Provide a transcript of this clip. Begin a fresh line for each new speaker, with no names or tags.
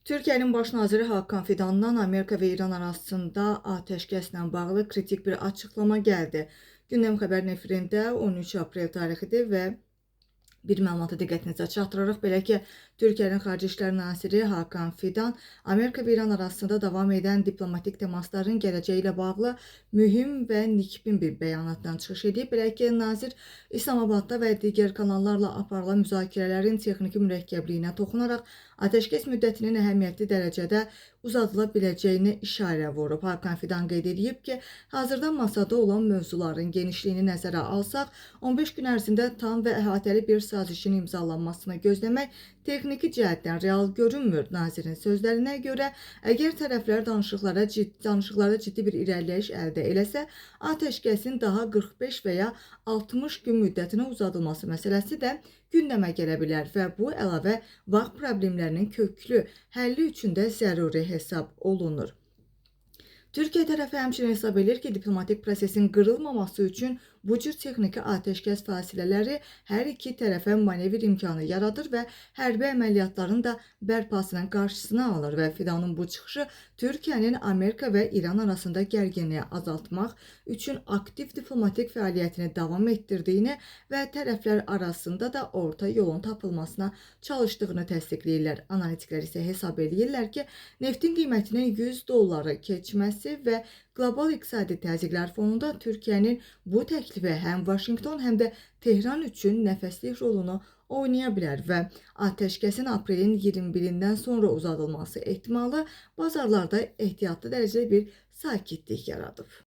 Türkiye'nin baş naziri Hakan Fidan'dan Amerika ve İran arasında ateşkəslə bağlı kritik bir açıklama geldi. Gündəm xəbərin efirində 13 aprel tarixidir və bir məlumatı diqqətinizə çatdırırıq. Belə ki, Türkiyənin Xarici İşlər Naziri Hakan Fidan Amerika və İran arasında davam edən diplomatik təmasların gələcəyi ilə bağlı mühüm və nikbin bir bəyanatdan çıxış edib. Belə ki, nazir İslamabadda və digər kanallarla aparılan müzakirələrin texniki mürəkkəbliyinə toxunaraq ateşkəs müddətinin əhəmiyyətli dərəcədə uzadıla biləcəyini işarə vurub. Hakan Fidan qeyd edib ki, hazırda masada olan mövzuların genişliyini nəzərə alsaq, 15 gün ərzində tam və əhatəli bir sazişin imzalanmasını gözləmək texniki cəhətdən real görünmür. Nazirin sözlərinə görə, əgər tərəflər danışıqlarda ciddi bir irəliləyiş əldə eləsə, ateşkəsin daha 45 və ya 60 gün müddətinə uzadılması məsələsi də gündəmə gələ bilər və bu əlavə vaxt problemlərinin köklü həlli üçün də zəruri hesab olunur. Türkiye tərəfi həmçinin hesab edir ki, diplomatik prosesin qırılmaması üçün bu cür texniki atəşkəs fasilələri hər iki tərəfə manevr imkanı yaradır və hərbi əməliyyatların da bərpasının qarşısını alır və Fidanın bu çıxışı Türkiyənin Amerika və İran arasında gərginliyi azaltmaq üçün aktiv diplomatik fəaliyyətini davam etdirdiyini və tərəflər arasında da orta yolun tapılmasına çalışdığını təsdiqləyirlər. Analitiklər isə hesab edirlər ki, neftin qiymətinin $100 keçməsi və qlobal iqtisadi təzyiqlər fonunda Türkiyənin bu təklifi həm Vaşinqton, həm də Tehran üçün nəfəslik rolunu oynaya bilər və ateşkəsin aprelin 21-dən sonra uzadılması ehtimalı bazarlarda ehtiyatlı dərəcədə bir sakitlik yaradıb.